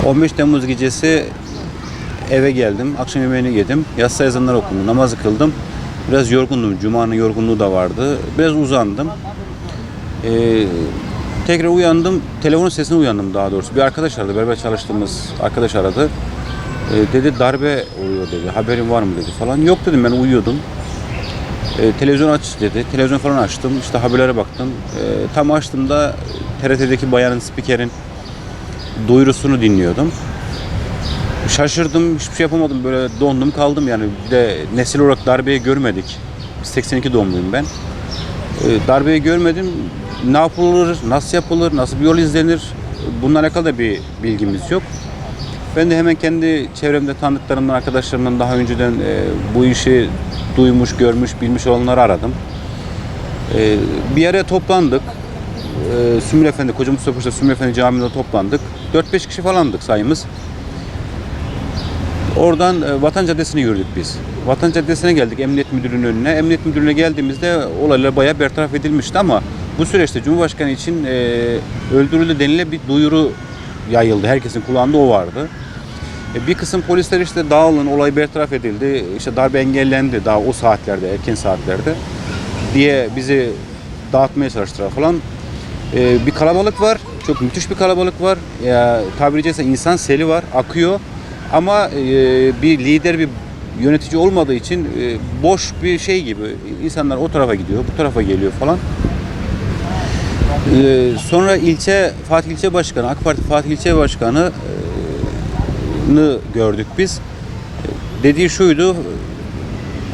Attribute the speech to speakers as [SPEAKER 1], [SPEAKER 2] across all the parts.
[SPEAKER 1] 15 Temmuz gecesi eve geldim. Akşam yemeğini yedim. Yatsı ezanları okudum. Namazı kıldım. Biraz yorgundum. Cuma'nın yorgunluğu da vardı. Biraz uzandım. Tekrar uyandım. Telefonun sesine uyandım daha doğrusu. Bir arkadaş aradı. Beraber çalıştığımız arkadaş aradı. Dedi darbe oluyor dedi. Haberin var mı dedi falan. Yok dedim, ben uyuyordum. Televizyon aç dedi. Televizyon falan açtım. İşte haberlere baktım. Tam açtığımda TRT'deki bayanın, spikerin duyurusunu dinliyordum. Şaşırdım, hiçbir şey yapamadım, böyle dondum kaldım yani. Bir de nesil olarak darbeyi görmedik. 82 doğumluyum ben. Darbeyi görmedim. Ne yapılır, nasıl yapılır, nasıl bir yol izlenir, bununla alakalı da bir bilgimiz yok. Ben de hemen kendi çevremde tanıdıklarımdan, arkadaşlarımdan daha önceden bu işi duymuş, görmüş, bilmiş olanları aradım. Bir yere toplandık. Sümür Efendi, Koca Mustafa Paşa Sümür Efendi Camii'nde toplandık. 4-5 kişi falandık sayımız. Oradan Vatan Caddesi'ne yürüdük biz. Vatan Caddesi'ne geldik, Emniyet Müdürlüğü'nün önüne. Emniyet Müdürlüğü'ne geldiğimizde olaylar bayağı bertaraf edilmişti ama bu süreçte Cumhurbaşkanı için öldürüldü denilen bir duyuru yayıldı. Herkesin kulağında o vardı. Bir kısım polisler işte dağılın, olay bertaraf edildi, işte darbe engellendi daha o saatlerde, erken saatlerde diye bizi dağıtmaya çalıştılar falan. Bir kalabalık var, çok müthiş bir kalabalık var. Tabiri caizse insan seli var, akıyor. Ama bir lider, bir yönetici olmadığı için boş bir şey gibi. İnsanlar o tarafa gidiyor, bu tarafa geliyor falan. Sonra Fatih İlçe Başkanı, AK Parti Fatih İlçe Başkanı'nı gördük biz. Dediği şuydu: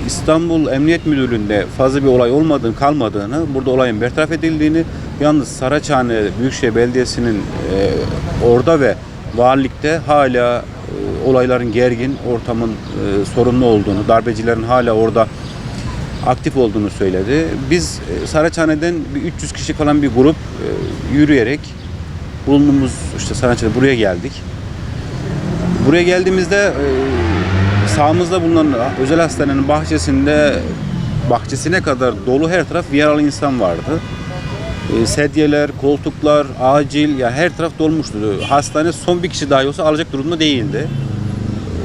[SPEAKER 1] İstanbul Emniyet Müdürlüğü'nde fazla bir olay kalmadığını, burada olayın bertaraf edildiğini, yalnız Saraçhane Büyükşehir Belediyesi'nin orada ve valilikte hala olayların gergin, ortamın sorunlu olduğunu, darbecilerin hala orada aktif olduğunu söyledi. Biz Saraçhane'den bir 300 kişi falan bir grup yürüyerek bulunduğumuz işte Saraçhane buraya geldik. Buraya geldiğimizde sağımızda bulunan özel hastanenin bahçesine kadar dolu, her taraf yaralı insan vardı. Sedyeler, koltuklar, acil, ya her taraf dolmuştu. Hastane son bir kişi dahi olsa alacak durumda değildi.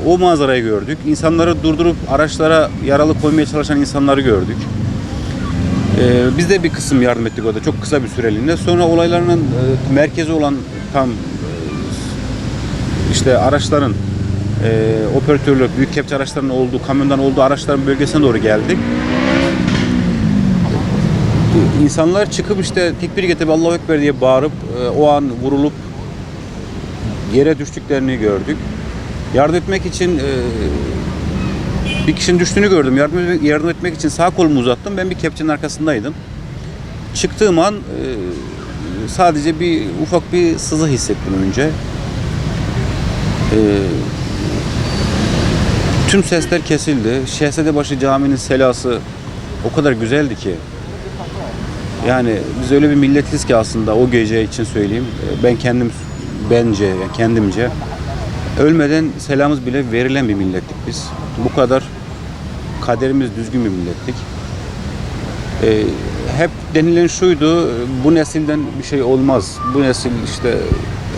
[SPEAKER 1] O manzarayı gördük. İnsanları durdurup araçlara yaralı koymaya çalışan insanları gördük. Biz de bir kısım yardım ettik orada çok kısa bir süreliğine. Sonra olayların merkezi olan tam işte araçların operatörlü, büyük kepçe araçlarının olduğu, kamyondan olduğu araçların bölgesine doğru geldik. İnsanlar çıkıp işte tekbir getirip Allahu Ekber diye bağırıp o an vurulup yere düştüklerini gördük. Yardım etmek için bir kişinin düştüğünü gördüm. Yardım etmek için sağ kolumu uzattım. Ben bir kepçenin arkasındaydım. Çıktığım an sadece ufak bir sızı hissettim önce. Tüm sesler kesildi. Şehzadebaşı Camii'nin selası o kadar güzeldi ki. Yani biz öyle bir milletiz ki aslında, o gece için söyleyeyim. Kendimce ölmeden selamımız bile verilen bir millettik biz. Bu kadar kaderimiz düzgün bir millettik. Hep denilen şuydu: bu nesilden bir şey olmaz. Bu nesil işte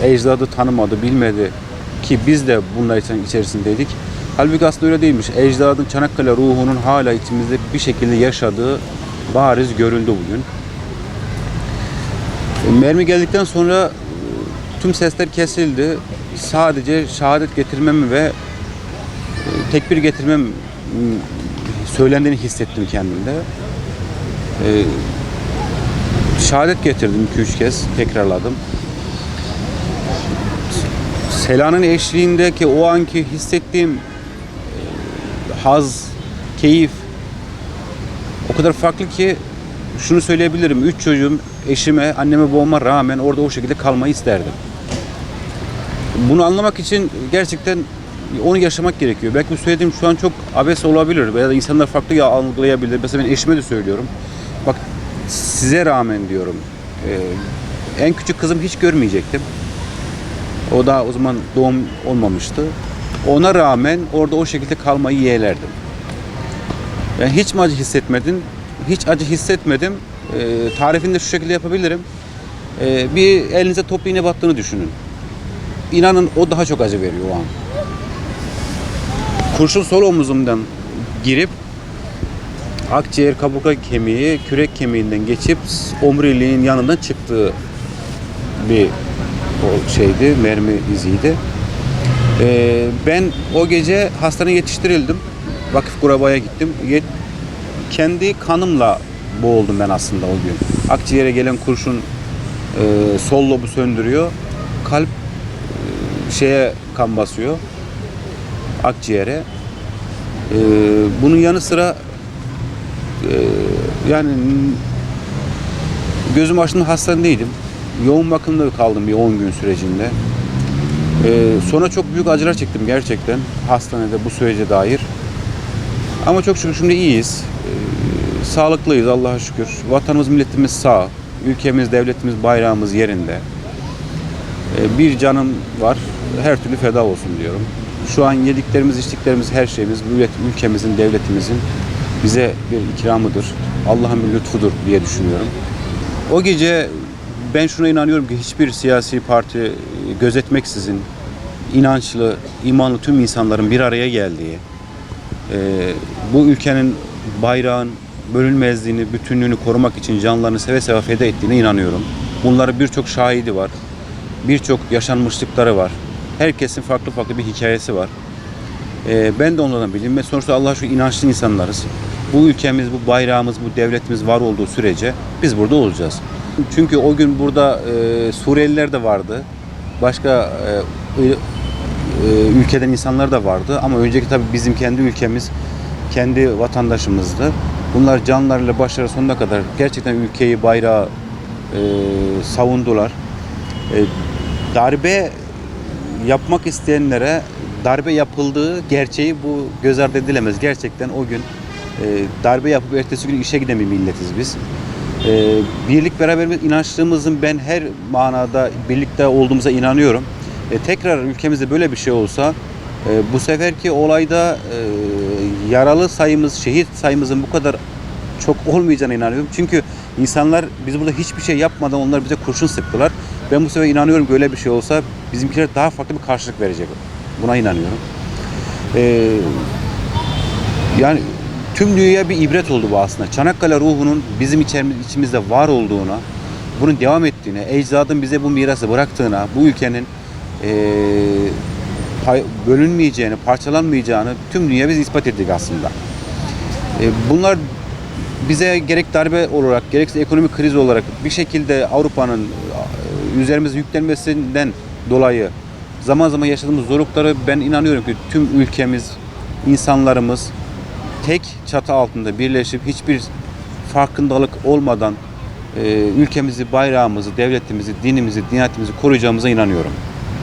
[SPEAKER 1] ecdadı tanımadı, bilmedi ki biz de bunlar içerisindeydik. Halbuki aslında öyle değilmiş. Ecdadın, Çanakkale ruhunun hala içimizde bir şekilde yaşadığı bariz görüldü bugün. Mermi geldikten sonra tüm sesler kesildi. Sadece şehadet getirmem ve tekbir getirmem söylendiğini hissettim kendimde. Şehadet getirdim 2-3 kez, tekrarladım. Selanın eşliğindeki o anki hissettiğim haz, keyif o kadar farklı ki şunu söyleyebilirim: 3 çocuğum, eşime, anneme, babama rağmen orada o şekilde kalmayı isterdim. Bunu anlamak için gerçekten onu yaşamak gerekiyor. Belki bu söylediğim şu an çok abes olabilir veya da insanlar farklı algılayabilir. Mesela ben eşime de söylüyorum. Bak, size rağmen diyorum. En küçük kızım hiç görmeyecektim. O da o zaman doğum olmamıştı. Ona rağmen orada o şekilde kalmayı yeğlerdim. Yani hiç mi acı hissetmedin? Hiç acı hissetmedim. Tarifini de şu şekilde yapabilirim. Bir elinize top iğne battığını düşünün. inanın o daha çok acı veriyor o an. Kurşun sol omuzumdan girip akciğer, kaburga kemiği, kürek kemiğinden geçip omuriliğin yanından çıktığı bir o şeydi, mermi iziydi. Ben o gece hastaneye yetiştirildim. Vakıf Kuraba'ya gittim. Kendi kanımla boğuldum ben aslında o gün. Akciğere gelen kurşun sol lobu söndürüyor. Kalp şeye kan basıyor. Akciğere. Bunun yanı sıra yani gözüm açtığımda hastanedeydim. Yoğun bakımda kaldım bir 10 gün sürecinde. Sonra çok büyük acılar çektim gerçekten hastanede bu sürece dair. Ama çok şükür şimdi iyiyiz. Sağlıklıyız Allah'a şükür. Vatanımız, milletimiz sağ. Ülkemiz, devletimiz, bayrağımız yerinde. Bir canım var. Her türlü feda olsun diyorum. Şu an yediklerimiz, içtiklerimiz, her şeyimiz ülkemizin, devletimizin bize bir ikramıdır. Allah'ın bir lütfudur diye düşünüyorum. O gece ben şuna inanıyorum ki hiçbir siyasi parti gözetmeksizin inançlı, imanlı tüm insanların bir araya geldiği, bu ülkenin bayrağın bölünmezliğini, bütünlüğünü korumak için canlarını seve seve feda ettiğine inanıyorum. Bunların birçok şahidi var. Birçok yaşanmışlıkları var. Herkesin farklı farklı bir hikayesi var. Ben de onlardan bileyim ve sonuçta Allah'a şu inançlı insanlarız. Bu ülkemiz, bu bayrağımız, bu devletimiz var olduğu sürece biz burada olacağız. Çünkü o gün burada Suriyeliler de vardı. Başka ülkeden insanlar da vardı. Ama önceki tabii bizim kendi ülkemiz, kendi vatandaşımızdı. Bunlar canlarıyla başları sonuna kadar gerçekten ülkeyi, bayrağı savundular. Darbe yapmak isteyenlere darbe yapıldığı gerçeği bu göz ardı edilemez. Gerçekten o gün darbe yapıp ertesi gün işe giden bir milletiz biz. Birlik beraberlik inançlığımızın ben her manada birlikte olduğumuza inanıyorum. Tekrar ülkemizde böyle bir şey olsa bu seferki olayda yaralı sayımız, şehit sayımızın bu kadar çok olmayacağına inanıyorum. Çünkü insanlar biz burada hiçbir şey yapmadan onlar bize kurşun sıktılar. Ben bu sefer inanıyorum ki öyle bir şey olsa bizimkiler daha farklı bir karşılık verecek. Buna inanıyorum. Yani tüm dünyaya bir ibret oldu bu aslında. Çanakkale ruhunun bizim içimizde var olduğuna, bunun devam ettiğine, ecdadın bize bu mirası bıraktığına, bu ülkenin bölünmeyeceğini, parçalanmayacağını tüm dünya biz ispat ettik aslında. Bunlar bize gerek darbe olarak, gerekse ekonomik kriz olarak bir şekilde Avrupa'nın üzerimize yüklenmesinden dolayı zaman zaman yaşadığımız zorlukları ben inanıyorum ki tüm ülkemiz, insanlarımız tek çatı altında birleşip hiçbir farkındalık olmadan ülkemizi, bayrağımızı, devletimizi, dinimizi, diyanetimizi koruyacağımıza inanıyorum.